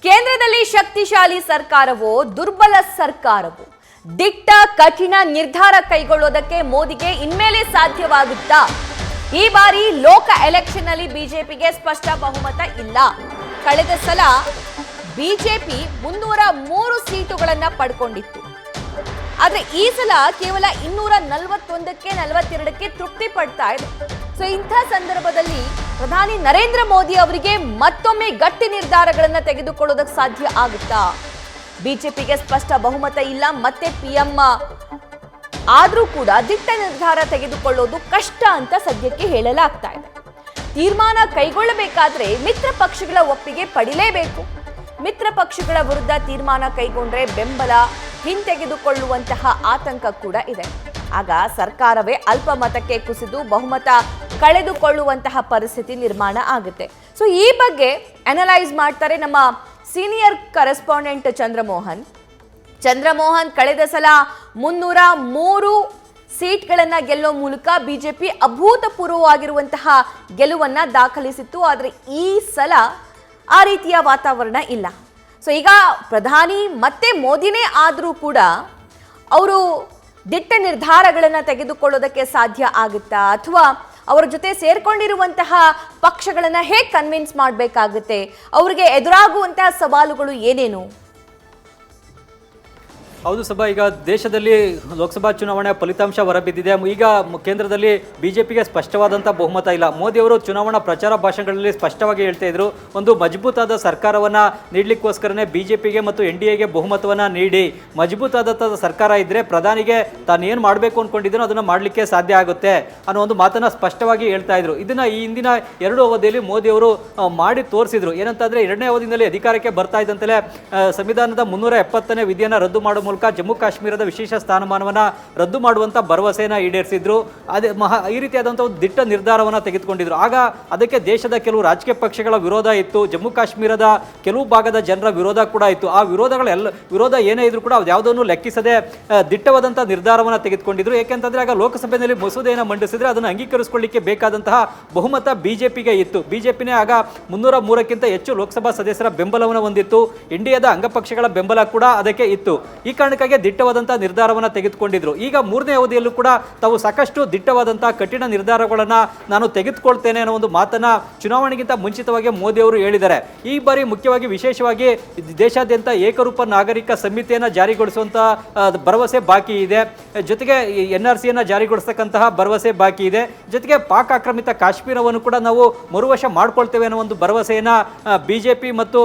ಕೇಂದ್ರದಲ್ಲಿ ಶಕ್ತಿಶಾಲಿ ಸರ್ಕಾರವೋ ದುರ್ಬಲ ಸರ್ಕಾರವೋ ದಿಟ್ಟ ಕಠಿಣ ನಿರ್ಧಾರ ಕೈಗೊಳ್ಳೋದಕ್ಕೆ ಮೋದಿಗೆ ಇನ್ಮೇಲೆ ಸಾಧ್ಯವಾಗುತ್ತಾ? ಈ ಬಾರಿ ಲೋಕ ಎಲೆಕ್ಷನ್ ಅಲ್ಲಿ ಬಿಜೆಪಿಗೆ ಸ್ಪಷ್ಟ ಬಹುಮತ ಇಲ್ಲ. ಕಳೆದ ಸಲ ಬಿಜೆಪಿ 303 ಸೀಟುಗಳನ್ನ ಪಡ್ಕೊಂಡಿತ್ತು. ಆದ್ರೆ ಈ ಸಲ ಕೇವಲ 241ಕ್ಕೆ 42ಕ್ಕೆ ತೃಪ್ತಿ ಪಡ್ತಾ ಇದೆ. ಸೊ ಇಂಥ ಸಂದರ್ಭದಲ್ಲಿ ಪ್ರಧಾನಿ ನರೇಂದ್ರ ಮೋದಿ ಅವರಿಗೆ ಮತ್ತೊಮ್ಮೆ ಗಟ್ಟಿ ನಿರ್ಧಾರಗಳನ್ನ ತೆಗೆದುಕೊಳ್ಳೋದಕ್ಕೆ ಸಾಧ್ಯ ಆಗುತ್ತಾ? ಬಿಜೆಪಿಗೆ ಸ್ಪಷ್ಟ ಬಹುಮತ ಇಲ್ಲ, ಮತ್ತೆ ಪಿಎಂ ಆದ್ರೂ ಕೂಡ ದಿಟ್ಟ ನಿರ್ಧಾರ ತೆಗೆದುಕೊಳ್ಳೋದು ಕಷ್ಟ ಅಂತ ಸದ್ಯಕ್ಕೆ ಹೇಳಲಾಗ್ತಾ ಇದೆ. ತೀರ್ಮಾನ ಕೈಗೊಳ್ಳಬೇಕಾದ್ರೆ ಮಿತ್ರ ಪಕ್ಷಗಳ ಒಪ್ಪಿಗೆ ಪಡಿಲೇಬೇಕು. ಮಿತ್ರ ಪಕ್ಷಗಳ ವಿರುದ್ಧ ತೀರ್ಮಾನ ಕೈಗೊಂಡ್ರೆ ಬೆಂಬಲ ಹಿಂತೆಗೆದುಕೊಳ್ಳುವಂತಹ ಆತಂಕ ಕೂಡ ಇದೆ. ಆಗ ಸರ್ಕಾರವೇ ಅಲ್ಪಮತಕ್ಕೆ ಕುಸಿದು ಬಹುಮತ ಕಳೆದುಕೊಳ್ಳುವಂತಹ ಪರಿಸ್ಥಿತಿ ನಿರ್ಮಾಣ ಆಗುತ್ತೆ. ಸೊ ಈ ಬಗ್ಗೆ ಅನಲೈಸ್ ಮಾಡ್ತಾರೆ ನಮ್ಮ ಸೀನಿಯರ್ ಕರೆಸ್ಪಾಂಡೆಂಟ್ ಚಂದ್ರಮೋಹನ್. ಕಳೆದ ಸಲ 303 ಸೀಟ್ಗಳನ್ನ ಗೆಲ್ಲೋ ಮೂಲಕ ಬಿಜೆಪಿ ಅಭೂತಪೂರ್ವವಾಗಿರುವಂತಹ ಗೆಲುವನ್ನ ದಾಖಲಿಸಿತ್ತು. ಆದರೆ ಈ ಸಲ ಆ ರೀತಿಯ ವಾತಾವರಣ ಇಲ್ಲ. ಸೊ ಈಗ ಪ್ರಧಾನಿ ಮತ್ತೆ ಮೋದಿನೇ ಆದರೂ ಕೂಡ ಅವರು ದಿಟ್ಟ ನಿರ್ಧಾರಗಳನ್ನು ತೆಗೆದುಕೊಳ್ಳೋದಕ್ಕೆ ಸಾಧ್ಯ ಆಗುತ್ತಾ? ಅಥವಾ ಅವರ ಜೊತೆ ಸೇರ್ಕೊಂಡಿರುವಂತಹ ಪಕ್ಷಗಳನ್ನು ಹೇಗೆ ಕನ್ವಿನ್ಸ್ ಮಾಡಬೇಕಾಗುತ್ತೆ? ಅವರಿಗೆ ಎದುರಾಗುವಂತಹ ಸವಾಲುಗಳು ಏನೇನು? ಹೌದು ಸಭಾ, ಈಗ ದೇಶದಲ್ಲಿ ಲೋಕಸಭಾ ಚುನಾವಣೆ ಫಲಿತಾಂಶ ಹೊರಬಿದ್ದಿದೆ. ಈಗ ಕೇಂದ್ರದಲ್ಲಿ ಬಿಜೆಪಿಗೆ ಸ್ಪಷ್ಟವಾದಂಥ ಬಹುಮತ ಇಲ್ಲ. ಮೋದಿಯವರು ಚುನಾವಣಾ ಪ್ರಚಾರ ಭಾಷಣಗಳಲ್ಲಿ ಸ್ಪಷ್ಟವಾಗಿ ಹೇಳ್ತಾ ಇದ್ರು, ಒಂದು ಮಜಬೂತಾದ ಸರ್ಕಾರವನ್ನು ನೀಡಲಿಕ್ಕೋಸ್ಕರನೇ ಬಿಜೆಪಿಗೆ ಮತ್ತು NDAಗೆ ಬಹುಮತವನ್ನು ನೀಡಿ, ಮಜಬೂತಾದ ಸರ್ಕಾರ ಇದ್ದರೆ ಪ್ರಧಾನಿಗೆ ತಾನೇನು ಮಾಡಬೇಕು ಅಂದ್ಕೊಂಡಿದ್ದನೋ ಅದನ್ನು ಮಾಡಲಿಕ್ಕೆ ಸಾಧ್ಯ ಆಗುತ್ತೆ ಅನ್ನೋ ಒಂದು ಮಾತನ್ನು ಸ್ಪಷ್ಟವಾಗಿ ಹೇಳ್ತಾ ಇದ್ರು. ಇದನ್ನು ಈ ಹಿಂದಿನ 2 ಅವಧಿಯಲ್ಲಿ ಮೋದಿಯವರು ಮಾಡಿ ತೋರಿಸಿದ್ರು. ಏನಂತಂದರೆ 2ನೇ ಅವಧಿಯಲ್ಲಿ ಅಧಿಕಾರಕ್ಕೆ ಬರ್ತಾ ಇದ್ದಂತಲೇ ಸಂವಿಧಾನದ 370ನೇ ವಿಧಿಯನ್ನು ರದ್ದು ಮಾಡುವ ಮೂಲಕ ಜಮ್ಮು ಕಾಶ್ಮೀರದ ವಿಶೇಷ ಸ್ಥಾನಮಾನವನ್ನು ರದ್ದು ಮಾಡುವಂಥ ಭರವಸೆಯನ್ನು ಈಡೇರಿಸಿದ್ರು. ಅದೇ ಈ ರೀತಿಯಾದಂಥ ಒಂದು ದಿಟ್ಟ ನಿರ್ಧಾರವನ್ನು ತೆಗೆದುಕೊಂಡಿದ್ರು. ಆಗ ಅದಕ್ಕೆ ದೇಶದ ಕೆಲವು ರಾಜಕೀಯ ಪಕ್ಷಗಳ ವಿರೋಧ ಇತ್ತು, ಜಮ್ಮು ಕಾಶ್ಮೀರದ ಕೆಲವು ಭಾಗದ ಜನರ ವಿರೋಧ ಕೂಡ ಇತ್ತು. ಆ ವಿರೋಧ ಏನೇ ಇದ್ರೂ ಕೂಡ ಯಾವುದನ್ನು ಲೆಕ್ಕಿಸದೆ ದಿಟ್ಟವಾದಂಥ ನಿರ್ಧಾರವನ್ನು ತೆಗೆದುಕೊಂಡಿದ್ರು. ಏಕೆಂತಂದರೆ ಆಗ ಲೋಕಸಭೆಯಲ್ಲಿ ಮಸೂದೆಯನ್ನು ಮಂಡಿಸಿದ್ರೆ ಅದನ್ನು ಅಂಗೀಕರಿಸಿಕೊಳ್ಳಿಕ್ಕೆ ಬೇಕಾದಂತಹ ಬಹುಮತ ಬಿಜೆಪಿಗೆ ಇತ್ತು. ಬಿಜೆಪಿನೇ ಆಗ 303ಕ್ಕಿಂತ ಹೆಚ್ಚು ಲೋಕಸಭಾ ಸದಸ್ಯರ ಬೆಂಬಲವನ್ನು ಹೊಂದಿತ್ತು. NDAದ ಅಂಗಪಕ್ಷಗಳ ಬೆಂಬಲ ಕೂಡ ಅದಕ್ಕೆ ಇತ್ತು. ಈ ಕಾರಣಕ್ಕಾಗಿ ದಿಟ್ಟವಾದಂತಹ ನಿರ್ಧಾರವನ್ನು ತೆಗೆದುಕೊಂಡಿದ್ರು. ಈಗ 3ನೇ ಅವಧಿಯಲ್ಲೂ ಕೂಡ ತಾವು ಸಾಕಷ್ಟು ದಿಟ್ಟವಾದಂತಹ ಕಠಿಣ ನಿರ್ಧಾರಗಳನ್ನು ನಾನು ತೆಗೆದುಕೊಳ್ತೇನೆ ಅನ್ನೋ ಒಂದು ಮಾತನ್ನ ಚುನಾವಣೆಗಿಂತ ಮುಂಚಿತವಾಗಿ ಮೋದಿ ಅವರು ಹೇಳಿದ್ದಾರೆ. ಈ ಬಾರಿ ಮುಖ್ಯವಾಗಿ ವಿಶೇಷವಾಗಿ ದೇಶಾದ್ಯಂತ ಏಕರೂಪ ನಾಗರಿಕ ಸಂಹಿತೆಯನ್ನು ಜಾರಿಗೊಳಿಸುವಂತ ಭರವಸೆ ಬಾಕಿ ಇದೆ. ಜೊತೆಗೆ NRCಯನ್ನು ಜಾರಿಗೊಳಿಸತಕ್ಕಂತಹ ಭರವಸೆ ಬಾಕಿ ಇದೆ. ಜೊತೆಗೆ ಪಾಕ್ ಆಕ್ರಮಿತ ಕಾಶ್ಮೀರವನ್ನು ಕೂಡ ನಾವು ಮರುವಶ ಮಾಡ್ಕೊಳ್ತೇವೆ ಅನ್ನೋ ಒಂದು ಭರವಸೆಯನ್ನ ಬಿಜೆಪಿ ಮತ್ತು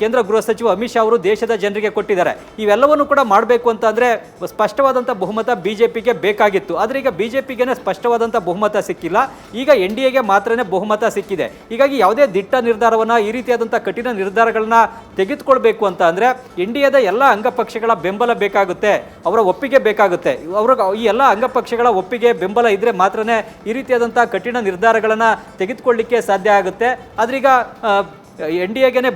ಕೇಂದ್ರ ಗೃಹ ಸಚಿವ ಅಮಿತ್ ಶಾ ಅವರು ದೇಶದ ಜನರಿಗೆ ಕೊಟ್ಟಿದ್ದಾರೆ. ಇವೆಲ್ಲವನ್ನು ಕೂಡ ಮಾಡಬೇಕು ಅಂತ ಅಂದ್ರೆ ಸ್ಪಷ್ಟವಾದಂಥ ಬಹುಮತ ಬಿಜೆಪಿಗೆ ಬೇಕಾಗಿತ್ತು. ಆದರೆ ಈಗ ಬಿಜೆಪಿಗೆ ಸ್ಪಷ್ಟವಾದಂಥ ಬಹುಮತ ಸಿಕ್ಕಿಲ್ಲ. ಈಗ NDAಗೆ ಮಾತ್ರನೇ ಬಹುಮತ ಸಿಕ್ಕಿದೆ. ಹೀಗಾಗಿ ಯಾವುದೇ ದಿಟ್ಟ ನಿರ್ಧಾರವನ್ನ, ಈ ರೀತಿಯಾದಂಥ ಕಠಿಣ ನಿರ್ಧಾರಗಳನ್ನ ತೆಗೆದುಕೊಳ್ಬೇಕು ಅಂತ ಅಂದ್ರೆ NDAದ ಎಲ್ಲ ಅಂಗಪಕ್ಷಗಳ ಬೆಂಬಲ ಬೇಕಾಗುತ್ತೆ, ಅವರ ಒಪ್ಪಿಗೆ ಬೇಕಾಗುತ್ತೆ. ಈ ಎಲ್ಲ ಅಂಗಪಕ್ಷಗಳ ಒಪ್ಪಿಗೆ ಬೆಂಬಲ ಇದ್ರೆ ಮಾತ್ರನೇ ಈ ರೀತಿಯಾದಂಥ ಕಠಿಣ ನಿರ್ಧಾರಗಳನ್ನ ತೆಗೆದುಕೊಳ್ಳಲಿಕ್ಕೆ ಸಾಧ್ಯ ಆಗುತ್ತೆ. ಆದ್ರೀಗ NDAಗೆ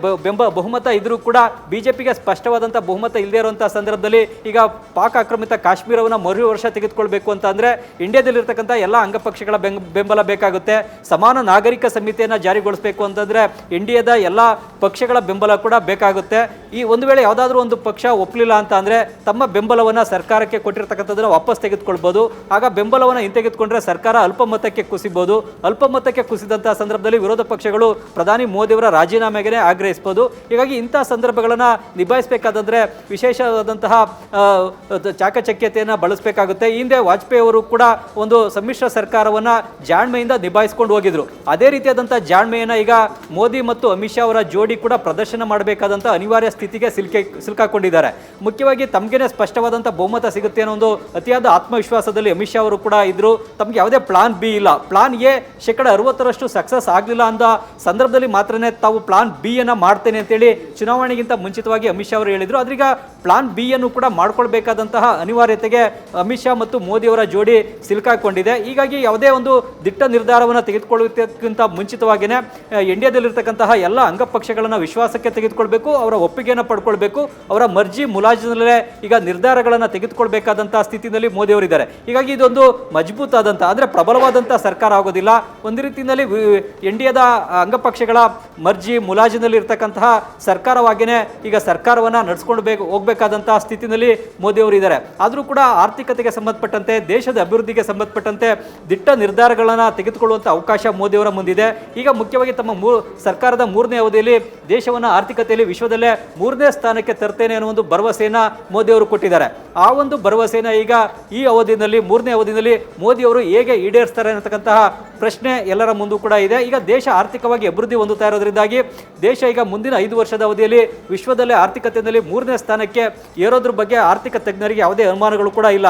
ಬಹುಮತ ಇದ್ರೂ ಕೂಡ ಬಿಜೆಪಿಗೆ ಸ್ಪಷ್ಟವಾದಂಥ ಬಹುಮತ ಇಲ್ಲದೇ ಇರುವಂಥ ಸಂದರ್ಭದಲ್ಲಿ ಈಗ ಪಾಕ್ ಆಕ್ರಮಿತ ಕಾಶ್ಮೀರವನ್ನು ಮರು ವರ್ಷ ತೆಗೆದುಕೊಳ್ಬೇಕು ಅಂತ ಅಂದರೆ ಇಂಡಿಯಾದಲ್ಲಿರ್ತಕ್ಕಂಥ ಎಲ್ಲ ಅಂಗಪಕ್ಷಗಳ ಬೆಂಬಲ ಬೇಕಾಗುತ್ತೆ. ಸಮಾನ ನಾಗರಿಕ ಸಂಹಿತೆಯನ್ನು ಜಾರಿಗೊಳಿಸಬೇಕು ಅಂತಂದರೆ NDAದ ಎಲ್ಲ ಪಕ್ಷಗಳ ಬೆಂಬಲ ಕೂಡ ಬೇಕಾಗುತ್ತೆ. ಈ ಒಂದು ವೇಳೆ ಯಾವುದಾದ್ರೂ ಒಂದು ಪಕ್ಷ ಒಪ್ಪಲಿಲ್ಲ ಅಂತ ಅಂದರೆ ತಮ್ಮ ಬೆಂಬಲವನ್ನು ಸರ್ಕಾರಕ್ಕೆ ಕೊಟ್ಟಿರ್ತಕ್ಕಂಥದ್ದನ್ನು ವಾಪಸ್ ತೆಗೆದುಕೊಳ್ಬೋದು. ಆಗ ಬೆಂಬಲವನ್ನು ಹಿಂತೆಗೆದುಕೊಂಡ್ರೆ ಸರ್ಕಾರ ಅಲ್ಪಮತಕ್ಕೆ ಕುಸಿಬಹುದು. ಅಲ್ಪಮತಕ್ಕೆ ಕುಸಿದಂಥ ಸಂದರ್ಭದಲ್ಲಿ ವಿರೋಧ ಪಕ್ಷಗಳು ಪ್ರಧಾನಿ ಮೋದಿಯವರ ರಾಜೀನಾಮೆಗೆ ಆಗ್ರಹಿಸಬಹುದು. ಹೀಗಾಗಿ ಇಂತಹ ಸಂದರ್ಭಗಳನ್ನು ನಿಭಾಯಿಸಬೇಕಾದಂದ್ರೆ ವಿಶೇಷವಾದಂತಹ ಚಾಕಚಕ್ಯತೆಯನ್ನು ಬಳಸಬೇಕಾಗುತ್ತೆ. ಈ ಹಿಂದೆ ವಾಜಪೇಯಿ ಅವರು ಕೂಡ ಒಂದು ಸಮ್ಮಿಶ್ರ ಸರ್ಕಾರವನ್ನು ಜಾಣ್ಮೆಯಿಂದ ನಿಭಾಯಿಸಿಕೊಂಡು ಹೋಗಿದ್ರು. ಅದೇ ರೀತಿಯಾದಂಥ ಜಾಣ್ಮೆಯನ್ನು ಈಗ ಮೋದಿ ಮತ್ತು ಅಮಿತ್ ಶಾ ಅವರ ಜೋಡಿ ಕೂಡ ಪ್ರದರ್ಶನ ಮಾಡಬೇಕಾದಂಥ ಅನಿವಾರ್ಯ ಸ್ಥಿತಿಗೆ ಸಿಲುಕಾಕೊಂಡಿದ್ದಾರೆ. ಮುಖ್ಯವಾಗಿ ತಮಗೇನೆ ಸ್ಪಷ್ಟವಾದಂಥ ಬಹುಮತ ಸಿಗುತ್ತೆ ಅನ್ನೋ ಒಂದು ಅತಿಯಾದ ಆತ್ಮವಿಶ್ವಾಸದಲ್ಲಿ ಅಮಿತ್ ಶಾ ಅವರು ಕೂಡ ಇದ್ರು. ತಮಗೆ ಯಾವುದೇ ಪ್ಲಾನ್ ಬಿ ಇಲ್ಲ. ಪ್ಲಾನ್ ಎ 60% ಸಕ್ಸಸ್ ಆಗಲಿಲ್ಲ ಅಂದ ಸಂದರ್ಭದಲ್ಲಿ ಮಾತ್ರನೇ ತಾವು ಪ್ಲಾನ್ ಬಿ ಅನ್ನು ಮಾಡ್ತೇನೆ ಅಂತೇಳಿ ಚುನಾವಣೆಗಿಂತ ಮುಂಚಿತವಾಗಿ ಅಮಿತ್ ಶಾ ಅವರು ಹೇಳಿದ್ರು. ಆದ್ರೀಗ ಪ್ಲಾನ್ ಬಿ ಅನ್ನು ಕೂಡ ಮಾಡ್ಕೊಳ್ಬೇಕಾದಂತಹ ಅನಿವಾರ್ಯತೆಗೆ ಅಮಿತ್ ಶಾ ಮತ್ತು ಮೋದಿ ಅವರ ಜೋಡಿ ಸಿಲುಕಾಕೊಂಡಿದೆ. ಹೀಗಾಗಿ ಯಾವುದೇ ಒಂದು ದಿಟ್ಟ ನಿರ್ಧಾರವನ್ನು ತೆಗೆದುಕೊಳ್ಳುವುದಕ್ಕಿಂತ ಮುಂಚಿತವಾಗಿಯೇ NDAದಲ್ಲಿರ್ತಕ್ಕಂತಹ ಎಲ್ಲ ಅಂಗಪಕ್ಷಗಳನ್ನು ವಿಶ್ವಾಸಕ್ಕೆ ತೆಗೆದುಕೊಳ್ಬೇಕು, ಅವರ ಒಪ್ಪಿಗೆಯನ್ನು ಪಡ್ಕೊಳ್ಬೇಕು, ಅವರ ಮರ್ಜಿ ಮುಲಾಜಿನಲ್ಲೇ ಈಗ ನಿರ್ಧಾರಗಳನ್ನು ತೆಗೆದುಕೊಳ್ಬೇಕಾದಂತಹ ಸ್ಥಿತಿಯಲ್ಲಿ ಮೋದಿ ಅವರಿದ್ದಾರೆ. ಹೀಗಾಗಿ ಇದೊಂದು ಮಜಬೂತಾದಂಥ ಅಂದರೆ ಪ್ರಬಲವಾದಂಥ ಸರ್ಕಾರ ಆಗೋದಿಲ್ಲ. ಒಂದು ರೀತಿಯಲ್ಲಿ NDAದ ಅಂಗಪಕ್ಷಗಳ ಮರ್ಜಿ ಮುಲಾಜಿ ಮುಲಾಜಿನಲ್ಲಿ ಇರ್ತಕ್ಕಂತಹ ಸರ್ಕಾರವಾಗಿಯೇ ಈಗ ಸರ್ಕಾರವನ್ನು ನಡ್ಸ್ಕೊಂಡು ಹೋಗಬೇಕಾದಂತಹ ಸ್ಥಿತಿನಲ್ಲಿ ಮೋದಿ ಅವರು ಇದ್ದಾರೆ. ಆದರೂ ಕೂಡ ಆರ್ಥಿಕತೆಗೆ ಸಂಬಂಧಪಟ್ಟಂತೆ ದೇಶದ ಅಭಿವೃದ್ಧಿಗೆ ಸಂಬಂಧಪಟ್ಟಂತೆ ದಿಟ್ಟ ನಿರ್ಧಾರಗಳನ್ನು ತೆಗೆದುಕೊಳ್ಳುವಂಥ ಅವಕಾಶ ಮೋದಿಯವರ ಮುಂದಿದೆ. ಈಗ ಮುಖ್ಯವಾಗಿ ತಮ್ಮ ಸರ್ಕಾರದ 3ನೇ ಅವಧಿಯಲ್ಲಿ ದೇಶವನ್ನು ಆರ್ಥಿಕತೆಯಲ್ಲಿ ವಿಶ್ವದಲ್ಲೇ 3ನೇ ಸ್ಥಾನಕ್ಕೆ ತರ್ತೇನೆ ಅನ್ನೋ ಒಂದು ಭರವಸೆಯನ್ನು ಮೋದಿಯವರು ಕೊಟ್ಟಿದ್ದಾರೆ. ಆ ಒಂದು ಭರವಸೆನ ಈಗ ಈ ಅವಧಿಯಲ್ಲಿ 3ನೇ ಅವಧಿಯಲ್ಲಿ ಮೋದಿಯವರು ಹೇಗೆ ಈಡೇರಿಸ್ತಾರೆ ಅನ್ನತಕ್ಕಂತಹ ಪ್ರಶ್ನೆ ಎಲ್ಲರ ಮುಂದೂ ಕೂಡ ಇದೆ. ಈಗ ದೇಶ ಆರ್ಥಿಕವಾಗಿ ಅಭಿವೃದ್ಧಿ ಹೊಂದುತ್ತಾ ಇರೋದ್ರಿಂದಾಗಿ ದೇಶ ಈಗ ಮುಂದಿನ 5 ವರ್ಷದ ಅವಧಿಯಲ್ಲಿ ವಿಶ್ವದಲ್ಲೇ ಆರ್ಥಿಕತೆಯಲ್ಲಿ 3ನೇ ಸ್ಥಾನಕ್ಕೆ ಏರೋದ್ರ ಬಗ್ಗೆ ಆರ್ಥಿಕ ತಜ್ಞರಿಗೆ ಯಾವುದೇ ಅನುಮಾನಗಳು ಕೂಡ ಇಲ್ಲ.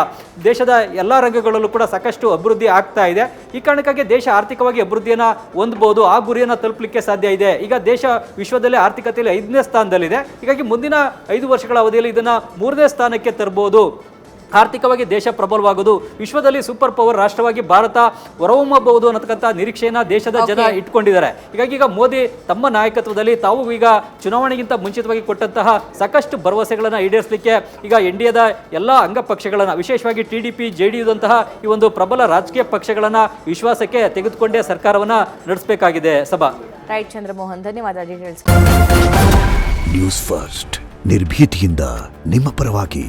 ದೇಶದ ಎಲ್ಲ ರಂಗಗಳಲ್ಲೂ ಕೂಡ ಸಾಕಷ್ಟು ಅಭಿವೃದ್ಧಿ ಆಗ್ತಾ ಇದೆ. ಈ ಕಾರಣಕ್ಕಾಗಿ ದೇಶ ಆರ್ಥಿಕವಾಗಿ ಅಭಿವೃದ್ಧಿಯನ್ನು ಹೊಂದಬಹುದು, ಆ ಗುರಿಯನ್ನು ತಲುಪಲಿಕ್ಕೆ ಸಾಧ್ಯ ಇದೆ. ಈಗ ದೇಶ ವಿಶ್ವದಲ್ಲೇ ಆರ್ಥಿಕತೆಯಲ್ಲಿ 5ನೇ ಸ್ಥಾನದಲ್ಲಿದೆ. ಹೀಗಾಗಿ ಮುಂದಿನ 5 ವರ್ಷಗಳ ಅವಧಿಯಲ್ಲಿ ಇದನ್ನು 3ನೇ ಸ್ಥಾನಕ್ಕೆ ತರಬಹುದು. ಆರ್ಥಿಕವಾಗಿ ದೇಶ ಪ್ರಬಲವಾಗುವುದು, ವಿಶ್ವದಲ್ಲಿ ಸೂಪರ್ ಪವರ್ ರಾಷ್ಟ್ರವಾಗಿ ಭಾರತ ಹೊರಹೊಮ್ಮಬಹುದು ಅನ್ನತಕ್ಕಂಥ ನಿರೀಕ್ಷೆಯನ್ನು ದೇಶದ ಜನ ಇಟ್ಕೊಂಡಿದ್ದಾರೆ. ಹೀಗಾಗಿ ಈಗ ಮೋದಿ ತಮ್ಮ ನಾಯಕತ್ವದಲ್ಲಿ ತಾವು ಈಗ ಚುನಾವಣೆಗಿಂತ ಮುಂಚಿತವಾಗಿ ಕೊಟ್ಟಂತಹ ಸಾಕಷ್ಟು ಭರವಸೆಗಳನ್ನು ಈಡೇರಿಸಲಿಕ್ಕೆ ಈಗ NDAದ ಎಲ್ಲ ಅಂಗ ಪಕ್ಷಗಳನ್ನು, ವಿಶೇಷವಾಗಿ TDP JDUದಂತಹ ಈ ಒಂದು ಪ್ರಬಲ ರಾಜಕೀಯ ಪಕ್ಷಗಳನ್ನು ವಿಶ್ವಾಸಕ್ಕೆ ತೆಗೆದುಕೊಂಡೇ ಸರ್ಕಾರವನ್ನು ನಡೆಸಬೇಕಾಗಿದೆ. ಸಭಾ ರೈಟ್ ಚಂದ್ರಮೋಹನ್, ಧನ್ಯವಾದ ಡೀಟೇಲ್ಸ್. ನ್ಯೂಸ್ ಫಸ್ಟ್ ನಿರ್ಭೀತಿಯಿಂದ ನಿಮ್ಮ ಪರವಾಗಿ.